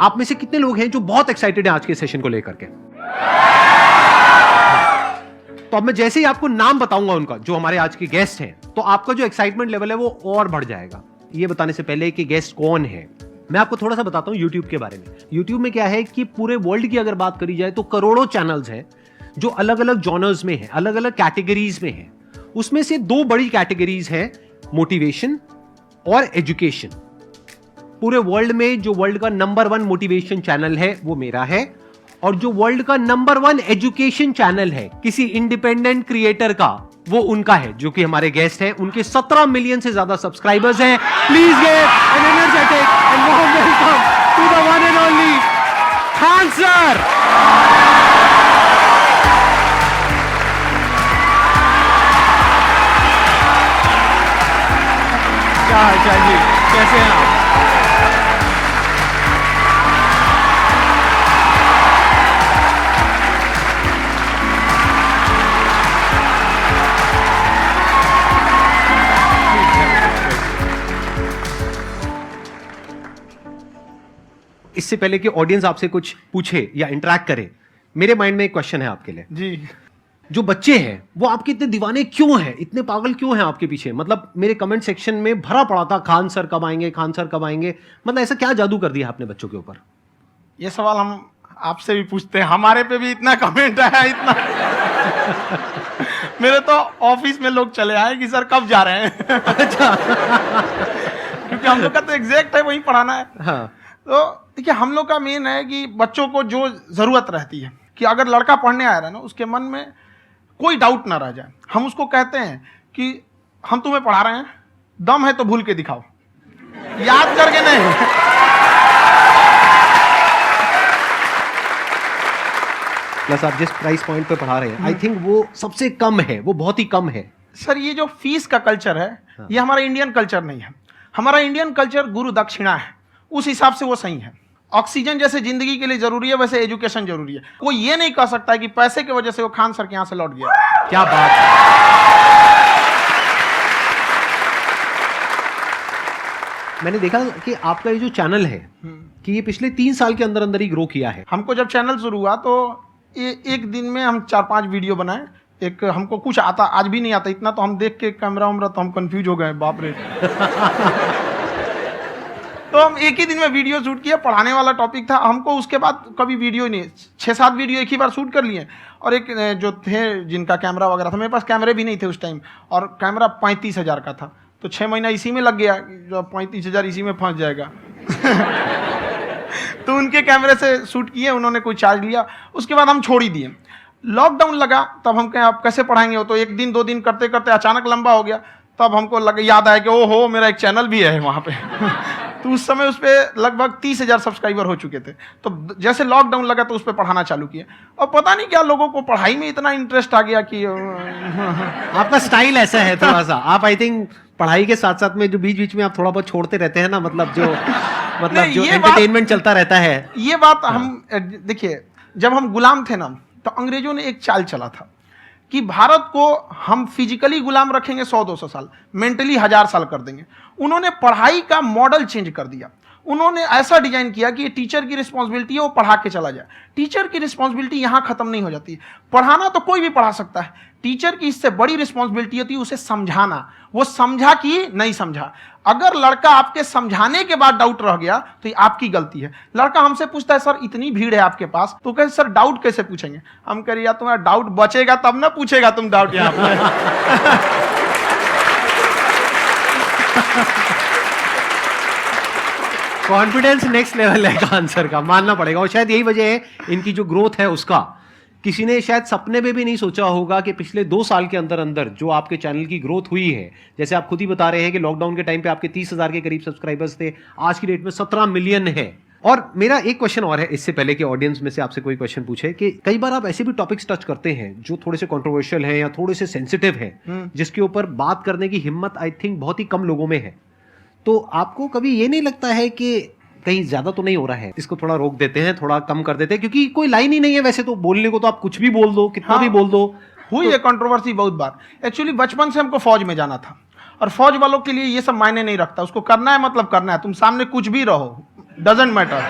आप में से कितने लोग हैं जो बहुत एक्साइटेड हैं आज के सेशन को लेकर के? तो अब मैं जैसे ही आपको नाम बताऊंगा उनका, जो हमारे आज के गेस्ट हैं, तो आपका जो एक्साइटमेंट लेवल है वो और बढ़ जाएगा। ये बताने से पहले कि गेस्ट कौन है, मैं आपको थोड़ा सा बताता हूं YouTube के बारे में। YouTube में क्या है कि पूरे वर्ल्ड की अगर बात करी जाए तो करोड़ों चैनल्स हैं जो अलग अलग जॉनर्स में हैं, अलग अलग कैटेगरीज में हैं। उसमें से दो बड़ी कैटेगरीज हैं, मोटिवेशन और एजुकेशन। पूरे वर्ल्ड में जो वर्ल्ड का नंबर 1 मोटिवेशन चैनल है वो मेरा है, और जो वर्ल्ड का नंबर 1 एजुकेशन चैनल है किसी इंडिपेंडेंट क्रिएटर का, वो उनका है, जो कि हमारे गेस्ट हैं। उनके 17 मिलियन से ज्यादा सब्सक्राइबर्स हैं। Please give an energetic and warm welcome to the one and only Khan sir. क्या हाल चाल जी, कैसे हैं आप? इससे पहले कि ऑडियंस आपसे कुछ पूछे या इंटरेक्ट करे, मेरे माइंड में एक क्वेश्चन है आपके लिए जी। जो बच्चे हैं वो आपके इतने दीवाने क्यों हैं, इतने पागल क्यों हैं आपके पीछे? मतलब मेरे कमेंट सेक्शन में भरा पड़ा था, खान सर कब आएंगे, खान सर कब आएंगे। मतलब ऐसा क्या जादू कर दिया आपने बच्चों के ऊपर? ये सवाल हम आपसे भी पूछते हैं, हमारे पे भी इतना कमेंट आया, इतना मेरे तो ऑफिस में लोग चले आए कि सर कब जा रहे हैं। अच्छा। क्योंकि हम लोग का तो एग्जैक्ट है वही पढ़ाना है। हाँ। तो देखिए, हम लोग का मेन है कि बच्चों को जो जरूरत रहती है कि अगर लड़का पढ़ने आ रहा है ना, उसके मन में कोई डाउट ना रह जाए। हम उसको कहते हैं कि हम तुम्हें पढ़ा रहे हैं, दम है तो भूल के दिखाओ, याद करके नहीं। प्लस आप जिस प्राइस पॉइंट पे पढ़ा रहे हैं, आई थिंक वो सबसे कम है, वो बहुत ही कम है। सर ये जो फीस का कल्चर है, ये हमारा इंडियन कल्चर नहीं है। हमारा इंडियन कल्चर गुरु दक्षिणा है, उस हिसाब से वो सही है। ऑक्सीजन जैसे जिंदगी के लिए जरूरी है, वैसे एजुकेशन जरूरी है। कोई ये नहीं कह सकता है कि पैसे की वजह से वो खान सर के यहां से लौट गया। क्या बात है। मैंने देखा कि आपका ये जो चैनल है कि ये पिछले 3 साल के अंदर अंदर ही ग्रो किया है। हमको जब चैनल शुरू हुआ तो एक दिन में हम 4-5 वीडियो बनाए। एक हमको कुछ आता, आज भी नहीं आता इतना, तो हम देख के कैमरा उमरा तो हम कंफ्यूज हो गए, बाप रे। तो हम एक ही दिन में वीडियो शूट किया, पढ़ाने वाला टॉपिक था हमको। उसके बाद कभी वीडियो नहीं, 6-7 वीडियो एक ही बार शूट कर लिए। और एक जो थे जिनका कैमरा वगैरह था, मेरे पास कैमरे भी नहीं थे उस टाइम, और कैमरा 35,000 का था, तो 6 महीना इसी में लग गया, जो 35,000 इसी में फंस जाएगा। तो उनके कैमरे से शूट किए, उन्होंने कोई चार्ज लिया, उसके बाद हम छोड़ ही दिए। लॉकडाउन लगा, तब हम कहें आप कैसे पढ़ाएंगे, वो तो 1 दिन 2 दिन करते करते अचानक लंबा हो गया। तब हमको याद आया कि ओहो, मेरा एक चैनल भी है वहाँ पे। तो उस समय उस पर लगभग 30,000 सब्सक्राइबर हो चुके थे। तो जैसे लॉकडाउन लगा तो उस पर पढ़ाना चालू किया, और पता नहीं क्या लोगों को पढ़ाई में इतना इंटरेस्ट आ गया कि आपका स्टाइल ऐसा है थोड़ा सा, आप आई थिंक पढ़ाई के साथ साथ में जो बीच बीच में आप थोड़ा बहुत छोड़ते रहते हैं ना, मतलब जो एंटरटेनमेंट चलता रहता है। ये बात हम देखिए, जब हम गुलाम थे ना, तो अंग्रेजों ने एक चाल चला था कि भारत को हम फिजिकली गुलाम रखेंगे 100-200 साल, मेंटली 1000 साल कर देंगे। उन्होंने पढ़ाई का मॉडल चेंज कर दिया। उन्होंने ऐसा डिजाइन किया कि टीचर की रिस्पॉन्सिबिलिटी है वो पढ़ा के चला जाए। टीचर की रिस्पॉन्सिबिलिटी यहाँ खत्म नहीं हो जाती है। पढ़ाना तो कोई भी पढ़ा सकता है, टीचर की इससे बड़ी रिस्पॉन्सिबिलिटी होती है उसे समझाना। वो समझा कि नहीं समझा। अगर लड़का आपके समझाने के बाद डाउट रह गया तो ये आपकी गलती है। लड़का हमसे पूछता है सर इतनी भीड़ है आपके पास, तो कहे सर डाउट कैसे पूछेंगे? हम कह रहे यार तुम्हारा डाउट बचेगा तब ना पूछेगा तुम डाउट यहाँ पे। कॉन्फिडेंस नेक्स्ट लेवल है खान सर का, मानना पड़ेगा। और शायद यही वजह है इनकी जो ग्रोथ है उसका। किसी ने शायद सपने में भी नहीं सोचा होगा कि पिछले 2 साल के अंदर अंदर जो आपके चैनल की ग्रोथ हुई है, जैसे आप खुद ही बता रहे हैं कि लॉकडाउन के टाइम पे आपके 30,000 के करीब सब्सक्राइबर्स थे, आज की डेट में 17 मिलियन है। और मेरा एक क्वेश्चन और है, इससे पहले कि ऑडियंस में से आपसे कोई क्वेश्चन पूछे, कि कई बार आप ऐसे भी टॉपिक्स टच करते हैं जो थोड़े से कंट्रोवर्शियल हैं या थोड़े से सेंसिटिव हैं, जिसके ऊपर बात करने की हिम्मत आई थिंक बहुत ही कम लोगों में है। तो आपको कभी ये नहीं लगता है कि कहीं ज्यादा तो नहीं हो रहा है, इसको थोड़ा रोक देते हैं, थोड़ा कम कर देते हैं? क्योंकि कोई लाइन ही नहीं है वैसे तो बोलने को, तो आप कुछ भी बोल दो, कितना भी बोल दो। हुई है कंट्रोवर्सी बहुत बार। एक्चुअली बचपन से हमको फौज में जाना था, और फौज वालों के लिए ये सब मायने नहीं रखता। उसको करना है मतलब करना है, तुम सामने कुछ भी रहो, डजंट मैटर।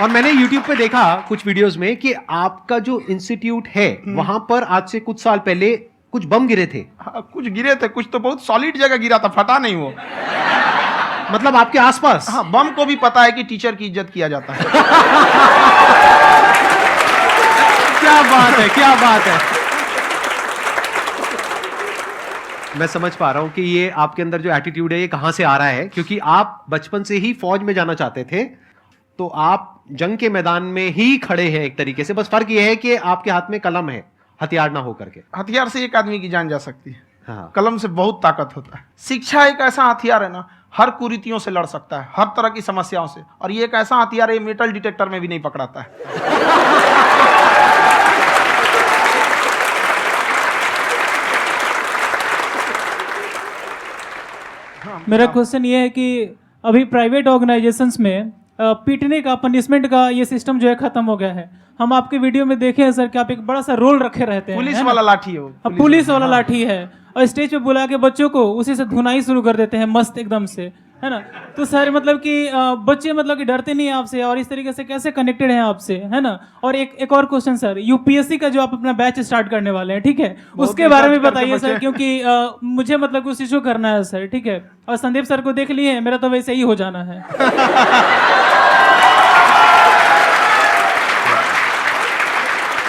और मैंने YouTube पे देखा कुछ वीडियोस में कि आपका जो इंस्टीट्यूट है वहां पर आज से कुछ साल पहले कुछ बम गिरे थे। हाँ, कुछ गिरे थे, कुछ तो बहुत सॉलिड जगह गिरा था, फटा नहीं वो। मतलब आपके आसपास। हाँ, बम को भी पता है कि टीचर की इज्जत किया जाता है। क्या बात है, क्या बात है। मैं समझ पा रहा हूं कि ये आपके अंदर जो एटीट्यूड है ये कहां से आ रहा है, क्योंकि आप बचपन से ही फौज में जाना चाहते थे, तो आप जंग के मैदान में ही खड़े हैं एक तरीके से। बस फर्क ये है कि आपके हाथ में कलम है, हथियार ना हो करके। हथियार से एक आदमी की जान जा सकती है, हाँ। कलम से बहुत ताकत होता है। शिक्षा एक ऐसा हथियार है ना, हर कुरीतियों से लड़ सकता है, हर तरह की समस्याओं से। और ये एक ऐसा हथियार है, मेटल डिटेक्टर में भी नहीं पकड़ाता है। मेरा क्वेश्चन ये है कि अभी प्राइवेट ऑर्गेनाइजेशंस में पीटने का, पनिशमेंट का ये सिस्टम जो है खत्म हो गया है। हम आपके वीडियो में देखे हैं सर कि आप एक बड़ा सा रोल रखे रहते हैं, पुलिस है ना? वाला लाठी है वो, हाँ, पुलिस वाला लाठी है, और स्टेज पे बुला के बच्चों को उसी से धुनाई शुरू कर देते हैं मस्त एकदम से, है ना? तो सर मतलब कि बच्चे मतलब कि डरते नहीं हैं आपसे, और इस तरीके से कैसे कनेक्टेड हैं आपसे, है ना? और एक और क्वेश्चन सर, यूपीएससी का जो आप अपना बैच स्टार्ट करने वाले हैं, ठीक है, उसके बारे में बताइए सर, क्योंकि मुझे मतलब कुछ इशू करना है सर, ठीक है? और संदीप सर को देख लिए, मेरा तो वैसे ही हो जाना है।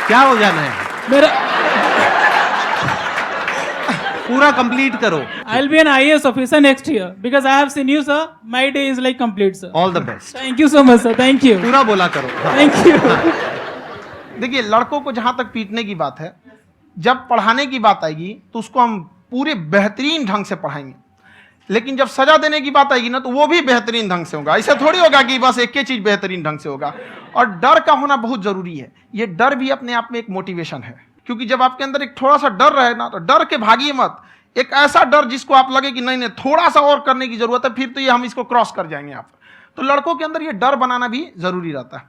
क्या हो जाना है? मेरा पूरा कंप्लीट करो। I'll be an IAS officer next year because I have seen you, sir. My day is like complete, sir. All the best. Thank you so much, sir. Thank you. पूरा बोला करो। हाँ। Thank you. देखिए, लड़कों को जहां तक पीटने की बात है, जब पढ़ाने की बात आएगी तो उसको हम पूरे बेहतरीन ढंग से पढ़ाएंगे। लेकिन जब सजा देने की बात आएगी ना, तो वो भी बेहतरीन ढंग से होगा। ऐसा थोड़ी होगा कि बस एक ही चीज बेहतरीन ढंग से होगा। और डर का होना बहुत जरूरी है। ये डर भी अपने आप में एक मोटिवेशन है, क्योंकि जब आपके अंदर एक थोड़ा सा डर रहे ना, तो डर के भागिए मत। एक ऐसा डर जिसको आप लगे कि नहीं नहीं थोड़ा सा और करने की जरूरत है, फिर तो ये हम इसको क्रॉस कर जाएंगे यहाँ पर। तो लड़कों के अंदर ये डर बनाना भी जरूरी रहता है।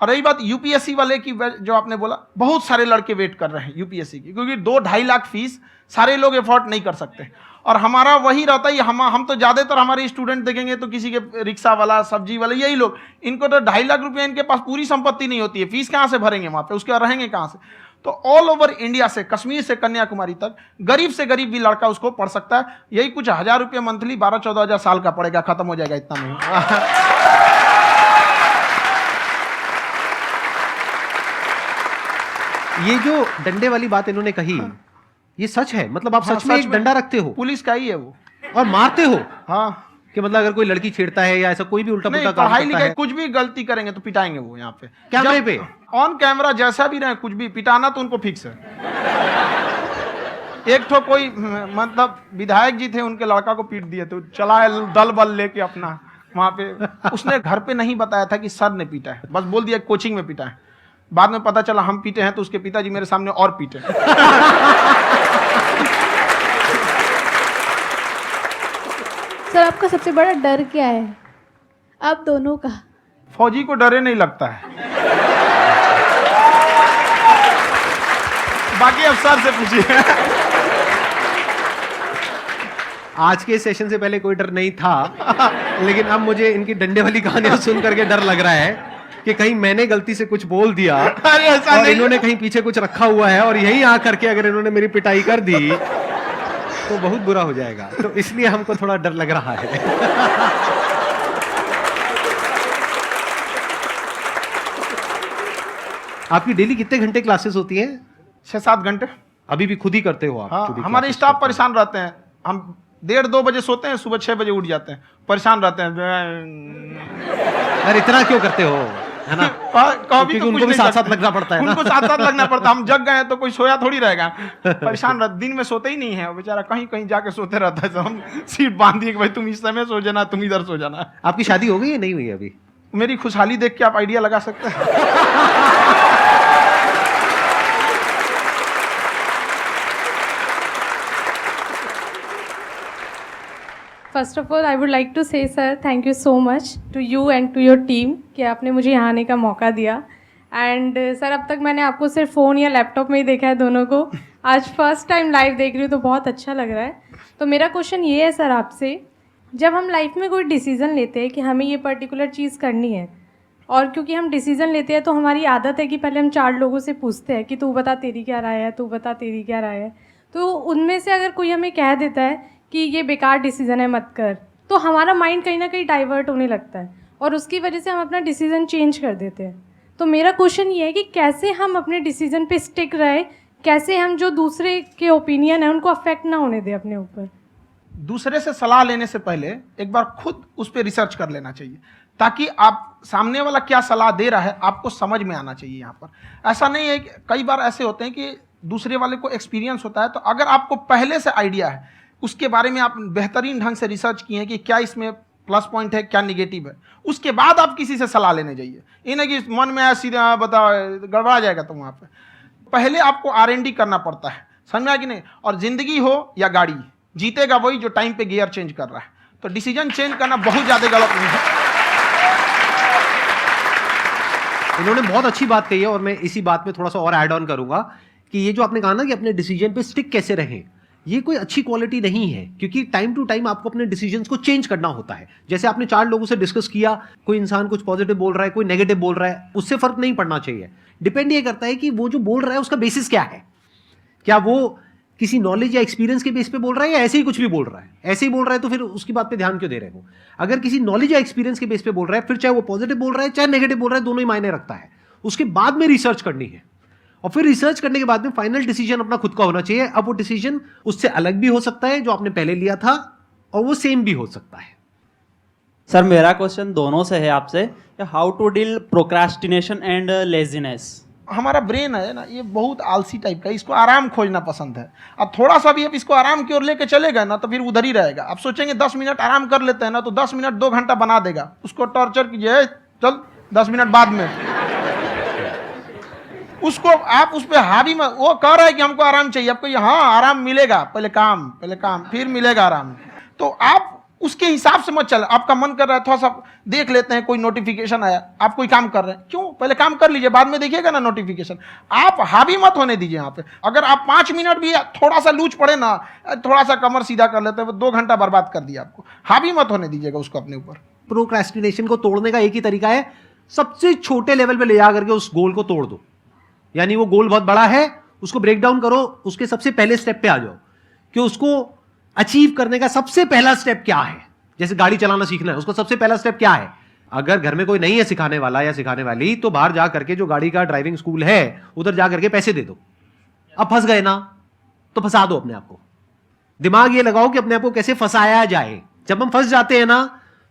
और रही बात यूपीएससी वाले की, जो आपने बोला, बहुत सारे लड़के वेट कर रहे हैं यूपीएससी की, क्योंकि 2-2.5 लाख फीस सारे लोग एफोर्ड नहीं कर सकते। और हमारा वही रहता है, हम तो ज्यादातर हमारे स्टूडेंट देखेंगे तो किसी के रिक्शा वाला, सब्जी वाला, यही लोग, इनको तो 2.5 लाख रुपया, इनके पास पूरी संपत्ति नहीं होती है, फीस कहाँ से भरेंगे वहां पे, उसके बाद रहेंगे कहाँ से? तो ऑल ओवर इंडिया से, कश्मीर से कन्याकुमारी तक, गरीब से गरीब भी लड़का उसको पढ़ सकता है। यही कुछ 1000 रुपये मंथली, 12-14 हजार साल का पड़ेगा, खत्म हो जाएगा इतना में। ये जो डंडे वाली बात इन्होंने कही, ये सच है? मतलब आप सच में एक डंडा रखते हो? पुलिस का ही है वो। और मारते हो? हाँ, कि मतलब अगर कोई लड़की छेड़ता है या ऐसा कोई भी उल्टा नहीं, पुल्टा काम पढ़ाई करता लिखाई है, कुछ भी गलती करेंगे तो पिटाएंगे वो यहाँ पे, कैमरे पे, ऑन कैमरा, जैसा भी रहे, कुछ भी पिटाना तो उनको फिक्स है। एक तो कोई मतलब विधायक जी थे, उनके लड़का को पीट दिए, तो चला दल बल लेके अपना वहां पे। उसने घर पे नहीं बताया था कि सर ने पीटा है, बस बोल दिया कोचिंग में पीटा है। बाद में पता चला हम पीटे हैं, तो उसके पिताजी मेरे सामने और पीटे। सर आपका सबसे बड़ा डर क्या है, आप दोनों का? फौजी को डरे नहीं लगता है, बाकी अफसर से पूछिए। आज के सेशन से पहले कोई डर नहीं था, लेकिन अब मुझे इनकी डंडे वाली कहानियां सुन करके डर लग रहा है कि कहीं मैंने गलती से कुछ बोल दिया अरे ऐसा और नहीं, इन्होंने कहीं पीछे कुछ रखा हुआ है, और यही आ करके अगर इन्होंने मेरी पिटाई कर दी तो बहुत बुरा हो जाएगा। तो इसलिए हमको थोड़ा डर लग रहा है। आपकी डेली कितने घंटे क्लासेस होती हैं? 6-7 घंटे। अभी भी खुद ही करते हो आप? हाँ, खुद ही हमारे classes स्टाफ करते परेशान रहते हैं। हम 1:30-2 बजे सोते हैं, सुबह 6 बजे उठ जाते हैं, परेशान रहते हैं। हो? यार इतना क्यों करते हो, है ना? कभी क्योंकि उनको भी साथ साथ लगना पड़ता है ना। उनको साथ साथ लगना पड़ता है। हम जग गए तो कोई सोया थोड़ी रहेगा, परेशान रहता, दिन में सोते ही नहीं है बेचारा, कहीं कहीं जाके सोते रहता है। तो हम सीट बांध दिए कि भाई तुम इस समय सो जाना, तुम इधर सो जाना। आपकी शादी हो गई या नहीं हुई अभी? मेरी खुशहाली देख के आप आइडिया लगा सकते हैं। First of all I would like to say sir thank you so much to you and to your team कि आपने मुझे यहाँ आने का मौका दिया। एंड सर अब तक मैंने आपको सिर्फ फ़ोन या लैपटॉप में ही देखा है दोनों को, आज फर्स्ट टाइम लाइव देख रही हूँ तो बहुत अच्छा लग रहा है। तो मेरा क्वेश्चन ये है सर आपसे, जब हम लाइफ में कोई डिसीज़न लेते हैं कि हमें ये पर्टिकुलर चीज़ करनी है और क्योंकि हम डिसीज़न लेते हैं तो हमारी आदत है कि पहले हम 4 लोगों से पूछते हैं कि तू बता तेरी क्या राय है, तू बता तेरी क्या राय है। तो उनमें से अगर कोई हमें कह देता है कि ये बेकार डिसीज़न है मत कर, तो हमारा माइंड कहीं ना कहीं डाइवर्ट होने लगता है और उसकी वजह से हम अपना डिसीज़न चेंज कर देते हैं। तो मेरा क्वेश्चन ये है कि कैसे हम अपने डिसीज़न पे स्टिक रहे, कैसे हम जो दूसरे के ओपिनियन है उनको अफेक्ट ना होने दें अपने ऊपर। दूसरे से सलाह लेने से पहले एक बार खुद उस पर रिसर्च कर लेना चाहिए, ताकि आप सामने वाला क्या सलाह दे रहा है आपको समझ में आना चाहिए। यहाँ पर ऐसा नहीं है कि कई बार ऐसे होते हैं कि दूसरे वाले को एक्सपीरियंस होता है, तो अगर आपको पहले से आइडिया है, उसके बारे में आप बेहतरीन ढंग से रिसर्च किए हैं कि क्या इसमें प्लस पॉइंट है क्या निगेटिव है, उसके बाद आप किसी से सलाह लेने जाइए। ये नहीं कि मन में आया सीधे बताओ गड़बड़ा जाएगा। तो वहाँ पे पहले आपको R&D करना पड़ता है, समझ में आया कि नहीं। और जिंदगी हो या गाड़ी, जीतेगा वही जो टाइम पे गियर चेंज कर रहा है। तो डिसीजन चेंज करना बहुत ज़्यादा गलत नहीं है। इन्होंने बहुत अच्छी बात कही है और मैं इसी बात में थोड़ा सा और ऐड ऑन करूंगा कि ये जो आपने कहा ना कि अपने डिसीजन पे स्टिक कैसे रहें, ये कोई अच्छी क्वालिटी नहीं है, क्योंकि टाइम टू टाइम आपको अपने डिसीजंस को चेंज करना होता है। जैसे आपने 4 लोगों से डिस्कस किया, कोई इंसान कुछ पॉजिटिव बोल रहा है, कोई नेगेटिव बोल रहा है, उससे फर्क नहीं पड़ना चाहिए। डिपेंड ये करता है कि वो जो बोल रहा है उसका बेसिस क्या है, क्या वो किसी नॉलेज या एक्सपीरियंस के बेस पे बोल रहा है या ऐसे ही कुछ भी बोल रहा है। ऐसे ही बोल रहा है तो फिर उसकी बात पे ध्यान क्यों दे रहे हो। अगर किसी नॉलेज या एक्सपीरियंस के बेस पे बोल रहा है, फिर चाहे वो पॉजिटिव बोल रहा है चाहे नेगेटिव बोल रहा है, दोनों ही मायने रखता है। उसके बाद में रिसर्च करनी है और फिर रिसर्च करने के बाद में फाइनल डिसीजन अपना खुद का होना चाहिए। अब वो डिसीजन उससे अलग भी हो सकता है जो आपने पहले लिया था, और वो सेम भी हो सकता है। सर मेरा क्वेश्चन दोनों से है आपसे, how to deal procrastination and laziness. हमारा ब्रेन है ना, ये बहुत आलसी टाइप का, इसको आराम खोजना पसंद है। अब थोड़ा सा भी आप इसको आराम की ओर लेके चले गए ना तो फिर उधर ही रहेगा। आप सोचेंगे 10 मिनट आराम कर लेते हैं ना, तो 10 मिनट 2 घंटा बना देगा। उसको टॉर्चर कीजिए, चल 10 मिनट बाद में। उसको आप उस पर हावी में, वो कह रहा है कि हमको आराम चाहिए, आपको हाँ आराम मिलेगा, पहले काम फिर मिलेगा आराम। तो आप उसके हिसाब से मत चल। आपका मन कर रहा है थोड़ा सा देख लेते हैं, कोई नोटिफिकेशन आया, आप कोई काम कर रहे हैं, क्यों पहले काम कर लीजिए, बाद में देखिएगा ना नोटिफिकेशन। आप हावी मत होने दीजिए यहाँ पे। अगर आप 5 मिनट भी थोड़ा सा लूज पड़े ना, थोड़ा सा कमर सीधा कर लेते हैं, वो 2 घंटा बर्बाद कर दिया आपको। हावी मत होने दीजिएगा उसको अपने ऊपर। प्रोक्रेस्टिनेशन को तोड़ने का एक ही तरीका है, सबसे छोटे लेवल पे ले जा करके उस गोल को तोड़ दो। यानी वो गोल बहुत बड़ा है, उसको ब्रेक डाउन करो, उसके सबसे पहले स्टेप पे आ जाओ कि उसको अचीव करने का सबसे पहला स्टेप क्या है। जैसे गाड़ी चलाना सीखना है, उसको सबसे पहला स्टेप क्या है। अगर घर में कोई नहीं है सिखाने वाला या सिखाने वाली, तो बाहर जा करके जो गाड़ी का ड्राइविंग स्कूल है उधर जा करके पैसे दे दो। अब फंस गए ना तो फंसा दो अपने आप को। दिमाग ये लगाओ कि अपने आप को कैसे फंसाया जाए। जब हम फंस जाते हैं ना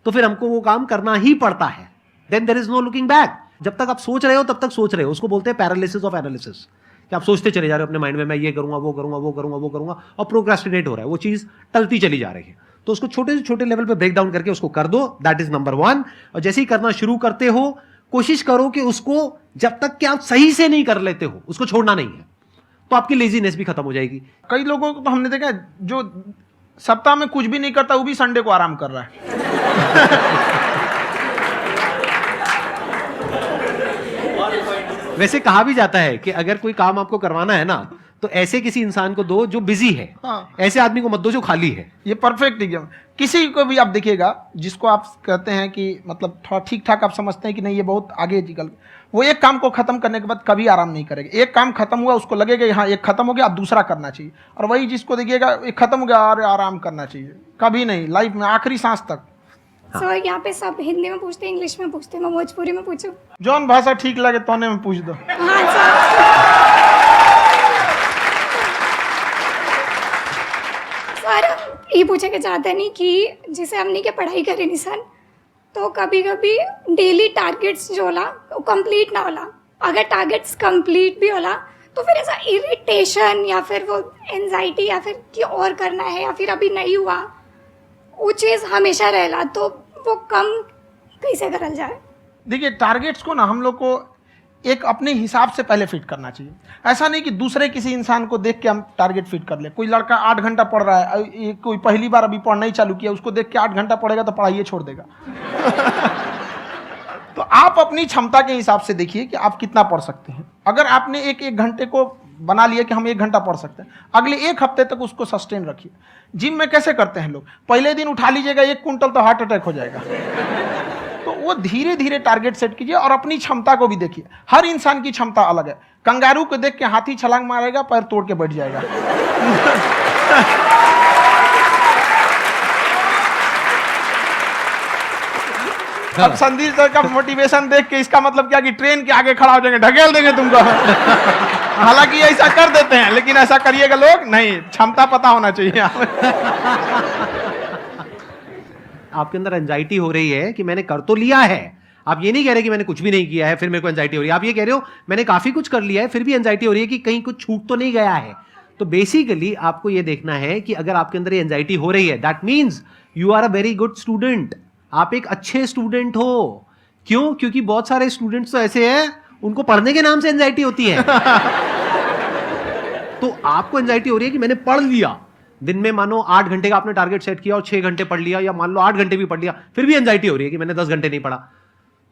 तो फिर हमको वो काम करना ही पड़ता है। Then there is no looking back. जब तक आप सोच रहे हो तब तक सोच रहे हो, उसको बोलते हैं पैरालिसिस ऑफ एनालिसिस, कि आप सोचते चले जा रहे हो अपने माइंड में, मैं ये करूंगा वो करूंगा वो करूंगा वो करूंगा, और प्रोक्रेस्टिनेट हो रहा है, वो चीज टलती चली जा रही है। तो उसको छोटे से छोटे लेवल पे ब्रेक डाउन करके उसको कर दो, दैट इज नंबर 1। और जैसे ही करना शुरू करते हो, कोशिश करो कि उसको जब तक कि आप सही से नहीं कर लेते हो उसको छोड़ना नहीं है, तो आपकी लेजीनेस भी खत्म हो जाएगी। कई लोगों को तो हमने देखा है जो सप्ताह में कुछ भी नहीं करता, वो भी संडे को आराम कर रहा है। वैसे कहा भी जाता है कि अगर कोई काम आपको करवाना है ना तो ऐसे किसी इंसान को दो जो बिजी है। हाँ। ऐसे आदमी को मत दो जो खाली है। ये परफेक्ट एग्जाम। किसी को भी आप देखिएगा जिसको आप कहते हैं कि मतलब थोड़ा ठीक ठाक आप समझते हैं कि नहीं ये बहुत आगे निकल, वो एक काम को खत्म करने के बाद कभी आराम नहीं करेगा। एक काम खत्म हुआ उसको लगेगा हाँ एक खत्म हो गया, अब दूसरा करना चाहिए। और वही जिसको देखिएगा एक खत्म हो गया और आराम करना चाहिए, कभी नहीं, लाइफ में आखिरी सांस तक। सर यहाँ पे सब हिंदी में पूछते हैं, इंग्लिश में पूछते हैं, मैं भोजपुरी में पूछूं? जौन भाषा ठीक लगे तोने में पूछ दो। हाँ सर। सर ये पूछे के चाहते नहीं कि जैसे हमने के पढ़ाई करी नहीं सर, तो कभी कभी डेली टारगेट्स जो होला वो कंप्लीट ना होला। अगर टारगेट्स कंप्लीट भी होला तो फिर ऐसा इरिटेशन या फिर वो एंजाइटी या फिर कि और करना है या फिर अभी नहीं हुआ, वो चीज़ हमेशा रहेला। तो वो कम कैसे करल जाए? देखिए टारगेट्स को ना हम लोग को एक अपने हिसाब से पहले फिट करना चाहिए। ऐसा नहीं कि दूसरे किसी इंसान को देख के हम टारगेट फिट कर ले। कोई लड़का 8 घंटा पढ़ रहा है, कोई पहली बार अभी पढ़ना ही चालू किया, उसको देख के 8 घंटा पढ़ेगा तो पढ़ाइए छोड़ देगा। तो आप अपनी क्षमता के हिसाब से देखिए कि आप कितना पढ़ सकते हैं। अगर आपने एक घंटे को बना लिया कि हम 1 घंटा पढ़ सकते हैं, अगले 1 हफ्ते तक उसको सस्टेन रखिए। जिम में कैसे करते हैं लोग, पहले दिन उठा लीजिएगा 1 कुंटल तो हार्ट अटैक हो जाएगा। तो वो धीरे धीरे टारगेट सेट कीजिए और अपनी क्षमता को भी देखिए। हर इंसान की क्षमता अलग है। कंगारू को देख के हाथी छलांग मारेगा, पैर तोड़ के बैठ जाएगा। अब संदीप सर का मोटिवेशन देख के इसका मतलब क्या कि ट्रेन के आगे खड़ा हो जाएंगे, ढकेल देंगे तुमको। हालांकि ऐसा कर देते हैं, लेकिन ऐसा करिएगा लोग नहीं, क्षमता पता होना चाहिए। आपके अंदर एंजाइटी हो रही है कि मैंने कर तो लिया है। आप ये नहीं कह रहे कि मैंने कुछ भी नहीं किया है फिर मेरे को एंजाइटी हो रही है। आप ये कह रहे हो मैंने काफी कुछ कर लिया है फिर भी एंजाइटी हो रही है कि कहीं कुछ छूट तो नहीं गया है। तो बेसिकली आपको ये देखना है कि अगर आपके अंदर ये एंजाइटी हो रही है, that means you are a very good student. आप एक अच्छे स्टूडेंट हो। क्यों? क्योंकि बहुत सारे स्टूडेंट्स तो ऐसे हैं उनको पढ़ने के नाम से एंजाइटी होती है। तो आपको एंजाइटी हो रही है कि मैंने पढ़ लिया। दिन में मानो 8 घंटे का आपने टारगेट सेट किया और 6 घंटे पढ़ लिया, या मान लो 8 घंटे भी पढ़ लिया, फिर भी एंजाइटी हो रही है कि मैंने 10 घंटे नहीं पढ़ा।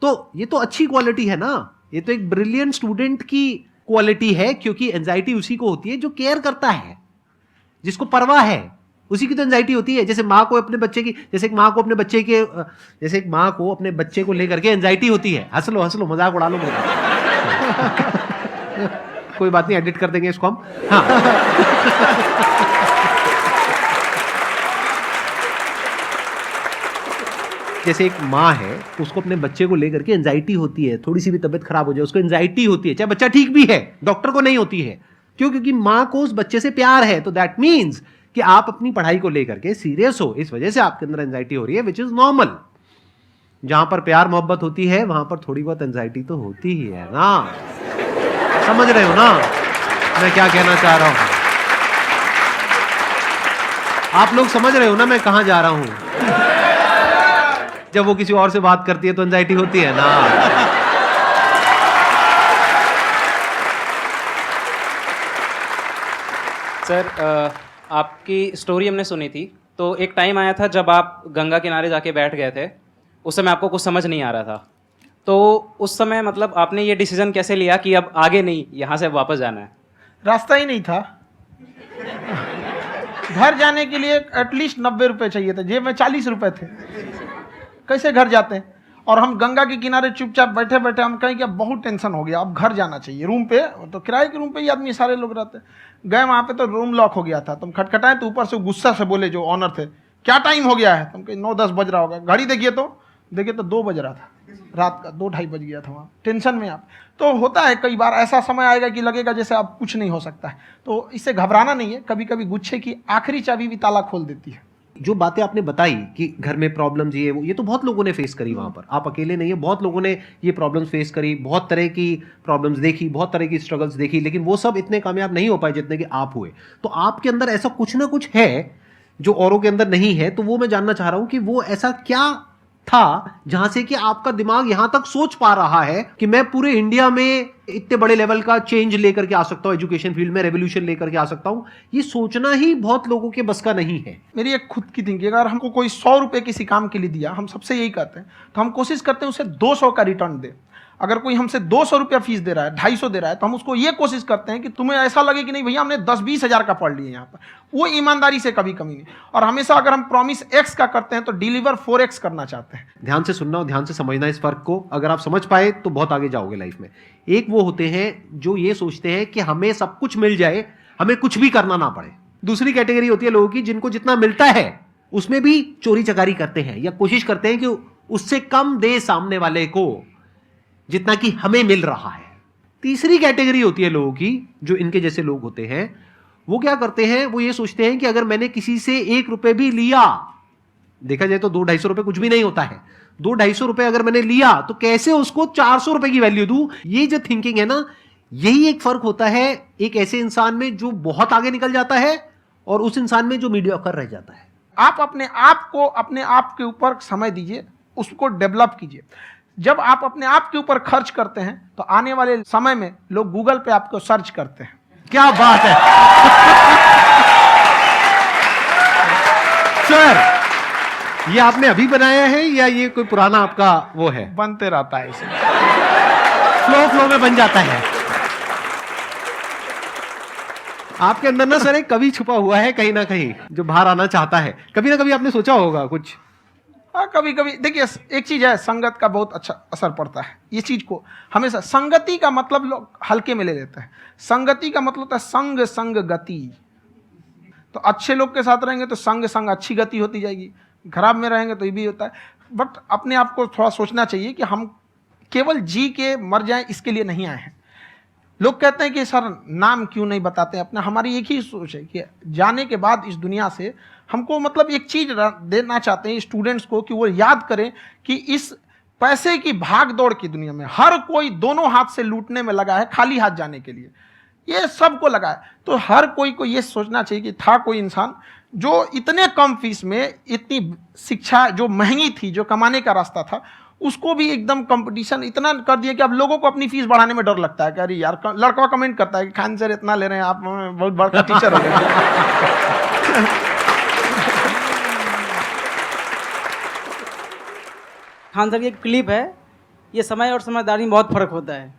तो ये तो अच्छी क्वालिटी है ना, ये तो एक ब्रिलियंट स्टूडेंट की क्वालिटी है। क्योंकि एंजाइटी उसी को होती है जो केयर करता है, जिसको परवाह है, उसी की तो एंजाइटी होती है। जैसे माँ को अपने बच्चे की, जैसे एक माँ को अपने बच्चे के, जैसे एक माँ को अपने बच्चे को लेकर के एंजाइटी होती है। हंस लो मजाक उड़ा लो मेरा। कोई बात नहीं, एडिट कर देंगे इसको हम। हाँ। जैसे एक माँ है, उसको अपने बच्चे को लेकर के एंजाइटी होती है, थोड़ी सी भी तबीयत खराब हो जाए उसको एंजाइटी होती है, चाहे बच्चा ठीक भी है, डॉक्टर को नहीं होती है। क्यों? क्योंकि माँ को उस बच्चे से प्यार है। तो दैट मीन्स कि आप अपनी पढ़ाई को लेकर के सीरियस हो, इस वजह से आपके अंदर एंजाइटी हो रही है, विच इज नॉर्मल। जहां पर प्यार मोहब्बत होती है वहां पर थोड़ी बहुत एंजाइटी तो होती ही है ना। समझ रहे हो ना मैं क्या कहना चाह रहा हूं? आप लोग समझ रहे हो ना मैं कहां जा रहा हूं? जब वो किसी और से बात करती है तो एंजाइटी होती है ना। सर आपकी स्टोरी हमने सुनी थी, तो एक टाइम आया था जब आप गंगा किनारे जाके बैठ गए थे। उस समय आपको कुछ समझ नहीं आ रहा था, तो उस समय मतलब आपने ये डिसीजन कैसे लिया कि अब आगे नहीं, यहाँ से वापस जाना है? रास्ता ही नहीं था। घर जाने के लिए एटलीस्ट 90 रुपए चाहिए थे, जेब में 40 रुपए थे। कैसे घर जाते हैं? और हम गंगा के किनारे चुपचाप बैठे बैठे हम कहें कि अब बहुत टेंशन हो गया, अब घर जाना चाहिए। रूम पे तो किराए के रूम पे ही आदमी सारे लोग रहते। गए वहाँ पे तो रूम लॉक हो गया था। तुम खटखटाए तो ऊपर से गुस्सा से बोले जो ऑनर थे, क्या टाइम हो गया है? तुम कहे 9-10 बज रहा होगा। घड़ी देखिए तो 2 बज रहा था रात का, 2-2:30 बज गया था वहाँ। टेंशन में आप तो होता है, कई बार ऐसा समय आएगा कि लगेगा जैसे अब कुछ नहीं हो सकता है। तो इससे घबराना नहीं है। कभी कभी गुच्छे की आखिरी चाबी भी ताला खोल देती है। जो बातें आपने बताई कि घर में प्रॉब्लम्स ये वो, ये तो बहुत लोगों ने फेस करी वहां पर। आप अकेले नहीं है, बहुत लोगों ने ये प्रॉब्लम्स फेस करी, बहुत तरह की प्रॉब्लम्स देखी, बहुत तरह की स्ट्रगल्स देखी, लेकिन वो सब इतने कामयाब नहीं हो पाए जितने कि आप हुए। तो आपके अंदर ऐसा कुछ ना कुछ है जो औरों के अंदर नहीं है। तो वो मैं जानना चाह रहा हूं कि वो ऐसा क्या था जहां से कि आपका दिमाग यहां तक सोच पा रहा है कि मैं पूरे इंडिया में इतने बड़े लेवल का चेंज लेकर के आ सकता हूं, एजुकेशन फील्ड में रेवोल्यूशन लेकर के आ सकता हूं। ये सोचना ही बहुत लोगों के बस का नहीं है। मेरी एक खुद की थिंकिंग, अगर हमको कोई 100 रुपए किसी काम के लिए दिया, हम सबसे यही कहते हैं, तो हम कोशिश करते हैं उसे 200 का रिटर्न दे। अगर कोई हमसे 200 रुपया फीस दे रहा है, 250 दे रहा है, तो हम उसको ये कोशिश करते हैं कि तुम्हें ऐसा लगे कि नहीं भैया हमने 10-20 हज़ार का पढ़ लिया यहाँ पर। वो ईमानदारी से कभी कमी नहीं। और हमेशा अगर हम प्रॉमिस एक्स का करते हैं तो डिलीवर 4x करना चाहते हैं। ध्यान से सुनना और ध्यान से समझना इस फर्क को। अगर आप समझ पाए तो बहुत आगे जाओगे लाइफ में। एक वो होते हैं जो ये सोचते हैं कि हमें सब कुछ मिल जाए, हमें कुछ भी करना ना पड़े। दूसरी कैटेगरी होती है लोगों की जिनको जितना मिलता है उसमें भी चोरी चकारी करते हैं या कोशिश करते हैं कि उससे कम दे सामने वाले को जितना कि हमें मिल रहा है। तीसरी कैटेगरी होती है लोगों की जो इनके जैसे लोग होते हैं। वो क्या करते हैं? वो ये सोचते हैं कि अगर मैंने किसी से 1 रुपए भी लिया, देखा जाए तो 200-250 रुपए कुछ भी नहीं होता है। 200-250 रुपए अगर मैंने लिया तो कैसे उसको 400 रुपए की वैल्यू दूं। ये जो थिंकिंग है ना, यही एक फर्क होता है एक ऐसे इंसान में जो बहुत आगे निकल जाता है और उस इंसान में जो मीडियोकर रह जाता है। आप अपने आप को अपने आप के ऊपर समय दीजिए, उसको डेवलप कीजिए। जब आप अपने आप के ऊपर खर्च करते हैं तो आने वाले समय में लोग गूगल पे आपको सर्च करते हैं। क्या बात है सर, ये आपने अभी बनाया है या ये कोई पुराना आपका वो है? बनते रहता है, इसे फ्लो में बन जाता है। आपके अंदर ना सर एक कवि छुपा हुआ है कहीं ना कहीं जो बाहर आना चाहता है। कभी ना कभी आपने सोचा होगा कुछ हाँ, कभी कभी देखिए एक चीज है, संगत का बहुत अच्छा असर पड़ता है। ये चीज को हमेशा, संगति का मतलब लोग हल्के में ले लेते हैं। संगति का मतलब होता है संग संग गति। तो अच्छे लोग के साथ रहेंगे तो संग संग अच्छी गति होती जाएगी, खराब में रहेंगे तो ये भी होता है। बट अपने आप को थोड़ा सोचना चाहिए कि हम केवल जी के मर जाएं इसके लिए नहीं आए हैं। लोग कहते हैं कि सर नाम क्यों नहीं बताते अपना। हमारी एक ही सोच है कि जाने के बाद इस दुनिया से हमको मतलब एक चीज देना चाहते हैं स्टूडेंट्स को, कि वो याद करें कि इस पैसे की भाग दौड़ की दुनिया में हर कोई दोनों हाथ से लूटने में लगा है, खाली हाथ जाने के लिए ये सबको लगा है। तो हर कोई को ये सोचना चाहिए कि था कोई इंसान जो इतने कम फीस में इतनी शिक्षा जो महंगी थी, जो कमाने का रास्ता था, उसको भी एकदम कंपटीशन इतना कर दिया कि अब लोगों को अपनी फीस बढ़ाने में डर लगता है कि अरे यार, लड़का कमेंट करता है कि खान सर इतना ले रहे हैं, आप बहुत बड़ा टीचर हो गए। खान सर की एक क्लिप है, ये समय और समझदारी में बहुत फ़र्क होता है।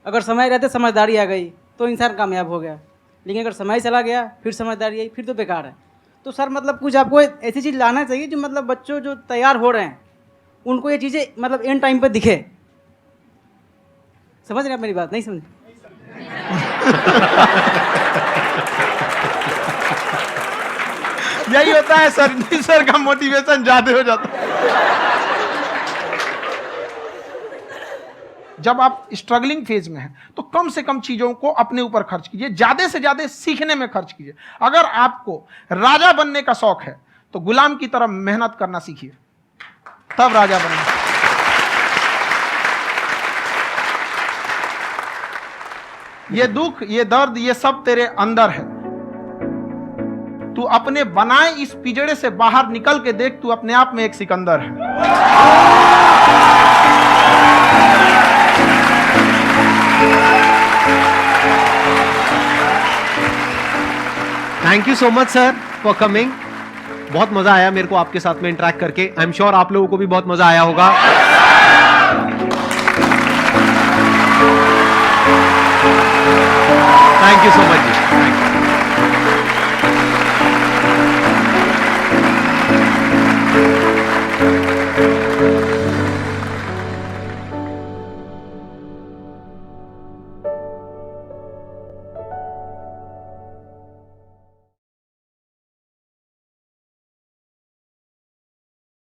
अगर समय रहते समझदारी आ गई तो इंसान कामयाब हो गया, लेकिन अगर समय चला गया फिर समझदारी आई फिर तो बेकार है। तो सर मतलब कुछ आपको ऐसी चीज़ लाना चाहिए जो मतलब बच्चों जो तैयार हो रहे हैं उनको ये चीज़ें मतलब एंड टाइम पर दिखे। समझ रहे हैं आप मेरी बात? नहीं समझ? यही होता है सर, सर का मोटिवेशन ज्यादा हो जाता है। जब आप स्ट्रगलिंग फेज में हैं तो कम से कम चीजों को अपने ऊपर खर्च कीजिए, ज्यादा से ज्यादा सीखने में खर्च कीजिए। अगर आपको राजा बनने का शौक है तो गुलाम की तरह मेहनत करना सीखिए, तब राजा बनेंगे। ये दुख, ये दर्द, ये सब तेरे अंदर है। तू अपने बनाए इस पिजड़े से बाहर निकल के देख, तू अपने आप में एक सिकंदर है। Thank you so much sir for coming. बहुत मजा आया मेरे को आपके साथ में इंटरेक्ट करके। आई एम श्योर आप लोगों को भी बहुत मजा आया होगा। Thank you so much ji.